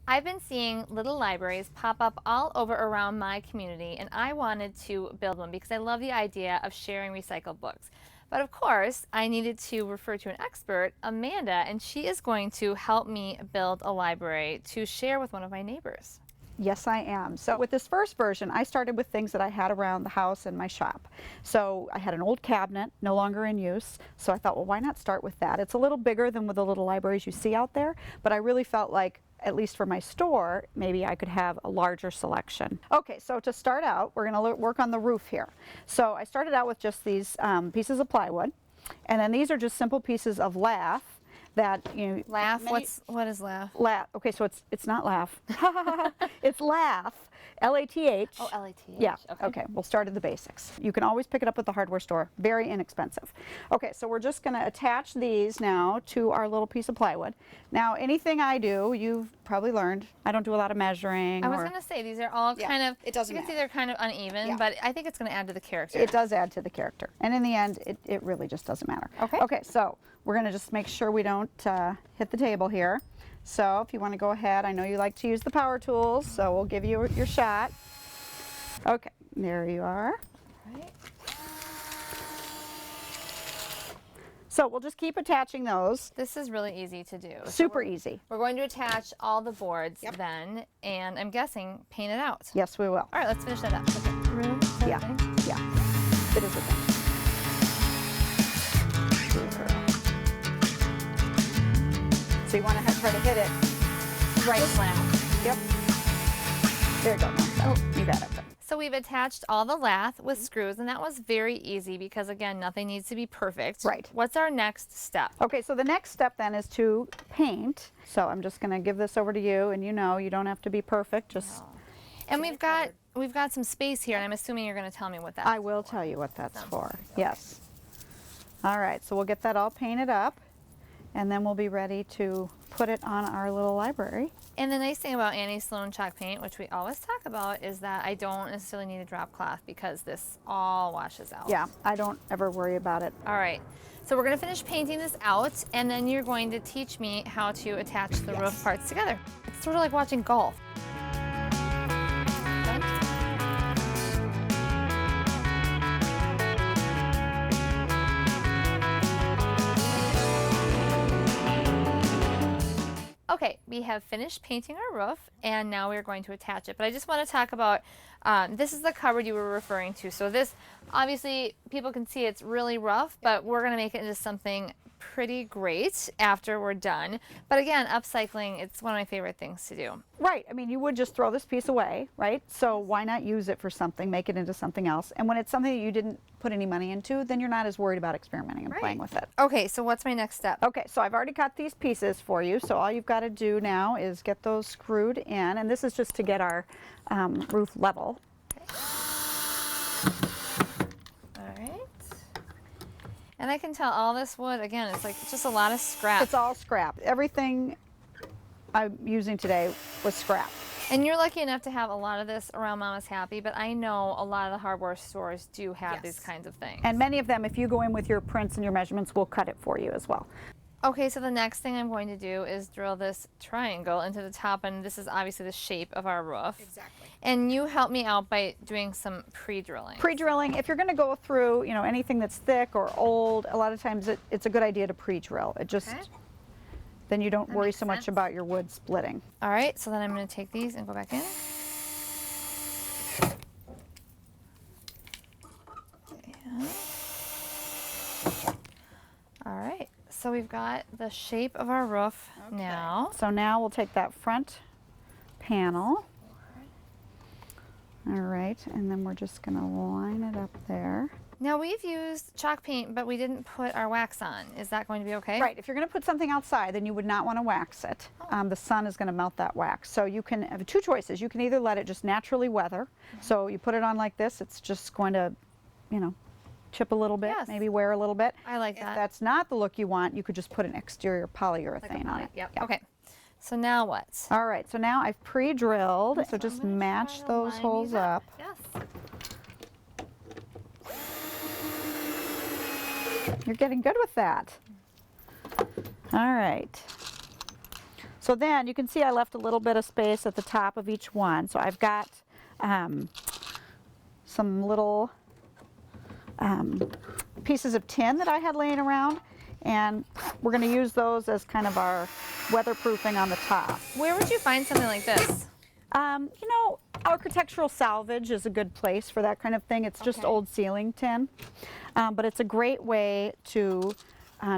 I've been seeing little libraries pop up all over around my community, and I wanted to build one because I love the idea of sharing recycled books. But of course, I needed to refer to an expert, Amanda, and she is going to help me build a library to share with one of my neighbors. Yes, I am. So with this first version, I started with things that I had around the house and my shop. So I had an old cabinet, no longer in use. So I thought, well, why not start with that? It's a little bigger than with the little libraries you see out there, but I really felt like, at least for my store, maybe I could have a larger selection. Okay, so to start out, we're going to work on the roof here. So I started out with just these pieces of plywood, and then these are just simple pieces of lath that Lath? What is lath? Lath. Okay, so it's not laugh. It's lath. L-A-T-H. Oh, L-A-T-H. Yeah. Okay. We'll start at the basics. You can always pick it up at the hardware store. Very inexpensive. Okay, so we're just going to attach these now to our little piece of plywood. Now, anything I do, you've probably learned, I don't do a lot of measuring. I was going to say these are all kind of. It doesn't You can matter. see they're kind of uneven, but I think it's going to add to the character. It does add to the character, and in the end, it really just doesn't matter. Okay. Okay, so we're going to just make sure we don't hit the table here. So if you want to go ahead, I know you like to use the power tools, so we'll give you your shot. Okay, there you are. Right. So we'll just keep attaching those. This is really easy to do. Super easy. We're going to attach all the boards then, and I'm guessing paint it out. Yes, we will. All right, let's finish that up. Okay. Through, Yeah, yeah. It is a thing. So you want to try to hit it Right flat. Yep. There you go. Oh, you got it. So we've attached all the lath with screws, and that was very easy because, again, nothing needs to be perfect. Right. What's our next step? Okay, so the next step then is to paint. So I'm just going to give this over to you, and you don't have to be perfect. Just. And we've got some space here, and I'm assuming you're going to tell me what that's I will tell you what that's for. Yes. All right, so we'll get that all painted up, and then we'll be ready to put it on our little library. And the nice thing about Annie Sloan chalk paint, which we always talk about, is that I don't necessarily need a drop cloth because this all washes out. Yeah, I don't ever worry about it. All right, so we're going to finish painting this out, and then you're going to teach me how to attach the roof parts together. It's sort of like watching golf. Okay, we have finished painting our roof, and now we're going to attach it. But I just want to talk about, this is the cupboard you were referring to. So this, obviously, people can see it's really rough, but we're going to make it into something pretty great after we're done. But again, upcycling, it's one of my favorite things to do. Right, I mean, you would just throw this piece away, right? So why not use it for something, make it into something else? And when it's something that you didn't put any money into, then you're not as worried about experimenting and playing with it. Okay, so what's my next step? Okay, so I've already got these pieces for you, so all you've got to do now is get those screwed in, and this is just to get our roof level. All right. And I can tell all this wood, again, it's like just a lot of scrap. It's all scrap. Everything I'm using today was scrap. And you're lucky enough to have a lot of this around Mama's Happy, but I know a lot of the hardware stores do have these kinds of things. And many of them, if you go in with your prints and your measurements, will cut it for you as well. Okay, so the next thing I'm going to do is drill this triangle into the top, and this is obviously the shape of our roof. Exactly. And you help me out by doing some pre-drilling. Pre-drilling, if you're going to go through, anything that's thick or old, a lot of times it's a good idea to pre-drill. It just, then you don't worry so much about your wood splitting. All right, so then I'm going to take these and go back in. Yeah. All right, so we've got the shape of our roof now. So now we'll take that front panel. All right, and then we're just going to line it up there. Now we've used chalk paint, but we didn't put our wax on. Is that going to be okay? Right, if you're going to put something outside, then you would not want to wax it. The sun is going to melt that wax. So you can have two choices. You can either let it just naturally weather. So you put it on like this, it's just going to, chip a little bit, maybe wear a little bit. I like that. If that's not the look you want, you could just put an exterior polyurethane on it. Yep. Okay. So now what? All right, so now I've pre-drilled, so just match those holes up. Yes. You're getting good with that. All right. So then you can see I left a little bit of space at the top of each one. So I've got some little pieces of tin that I had laying around, and we're going to use those as kind of our weatherproofing on the top. Where would you find something like this? You know, architectural salvage is a good place for that kind of thing. It's just Okay. old ceiling tin, but it's a great way to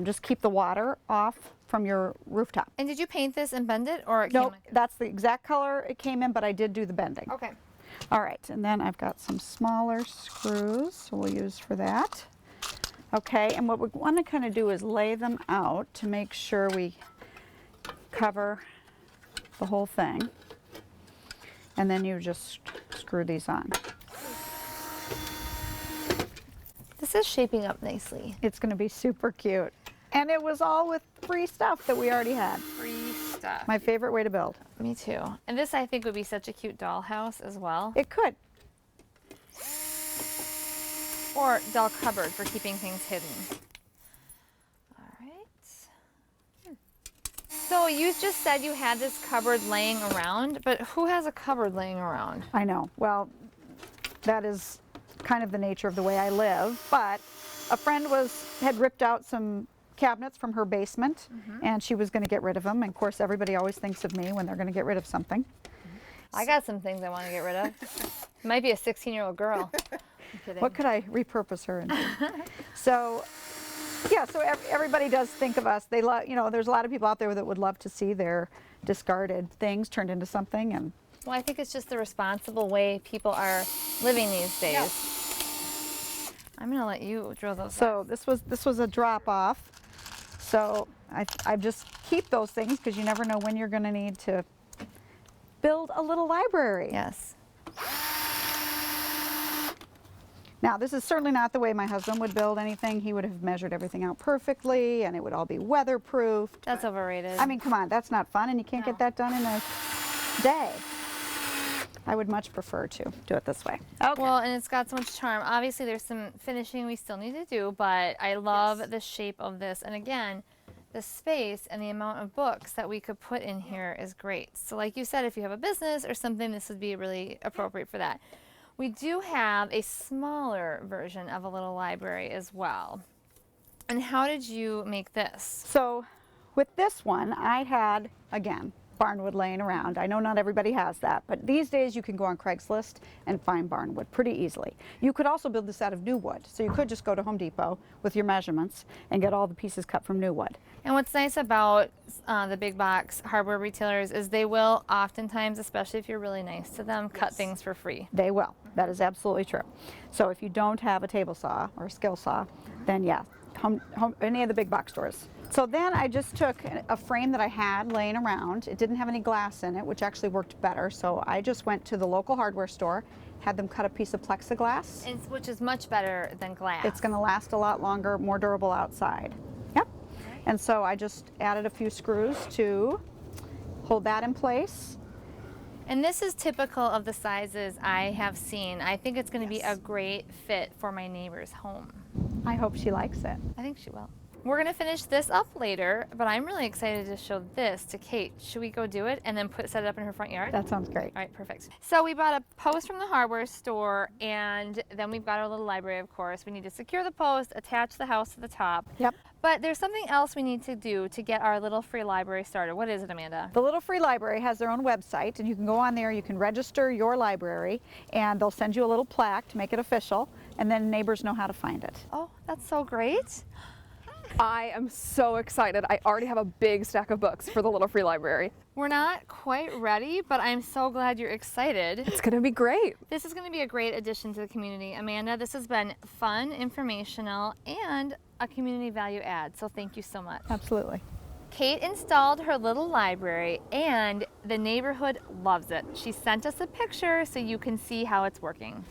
just keep the water off from your rooftop. And did you paint this and bend it, or it No, came like that's the exact color it came in, but I did do the bending. Okay. All right, and then I've got some smaller screws, so we'll use for that. Okay, and what we want to kind of do is lay them out to make sure we cover the whole thing. And then you just screw these on. This is shaping up nicely. It's going to be super cute. And it was all with free stuff that we already had. Free stuff. My favorite way to build. Me too. And this, I think, would be such a cute dollhouse as well. It could. Or doll cupboard for keeping things hidden. All right. So you just said you had this cupboard laying around, but who has a cupboard laying around? I know. Well, that is kind of the nature of the way I live. But a friend had ripped out some cabinets from her basement, and she was going to get rid of them. And of course, everybody always thinks of me when they're going to get rid of something. I got some things I want to get rid of. It might be a 16-year-old girl. I'm kidding. What could I repurpose her into? So, yeah, so everybody does think of us. They love, you know, there's a lot of people out there that would love to see their discarded things turned into something. And Well, I think it's just the responsible way people are living these days. I'm going to let you drill those so out. this was a drop off. So I just keep those things because you never know when you're going to need to build a little library. Yes. Now, this is certainly not the way my husband would build anything. He would have measured everything out perfectly, and it would all be weatherproofed. That's overrated. I mean, come on, that's not fun, and you can't get that done in a day. I would much prefer to do it this way. Okay. Well, and it's got so much charm. Obviously, there's some finishing we still need to do, but I love the shape of this. And again, the space and the amount of books that we could put in here is great. So like you said, if you have a business or something, this would be really appropriate for that. We do have a smaller version of a little library as well. And how did you make this? So with this one, I had, again, barnwood laying around. I know not everybody has that, but these days you can go on Craigslist and find barnwood pretty easily. You could also build this out of new wood. So you could just go to Home Depot with your measurements and get all the pieces cut from new wood. And what's nice about the big box hardware retailers is they will oftentimes, especially if you're really nice to them, cut things for free. They will. That is absolutely true. So if you don't have a table saw or a skill saw, then yeah, any of the big box stores. So then I just took a frame that I had laying around. It didn't have any glass in it, which actually worked better. So I just went to the local hardware store, had them cut a piece of plexiglass. And, which is much better than glass. It's going to last a lot longer, more durable outside. Yep. And so I just added a few screws to hold that in place. And this is typical of the sizes I have seen. I think it's going to be a great fit for my neighbor's home. I hope she likes it. I think she will. We're going to finish this up later, but I'm really excited to show this to Kate. Should we go do it and then set it up in her front yard? That sounds great. All right, perfect. So we bought a post from the hardware store, and then we've got our little library, of course. We need to secure the post, attach the house to the top. Yep. But there's something else we need to do to get our little free library started. What is it, Amanda? The Little Free Library has their own website, and you can go on there, you can register your library, and they'll send you a little plaque to make it official, and then neighbors know how to find it. Oh, that's so great. I am so excited. I already have a big stack of books for the Little Free Library. We're not quite ready, but I'm so glad you're excited. It's gonna be great. This is going to be a great addition to the community. Amanda, this has been fun, informational, and a community value add, so thank you so much. Absolutely. Kate installed her little library, and the neighborhood loves it. She sent us a picture so you can see how it's working.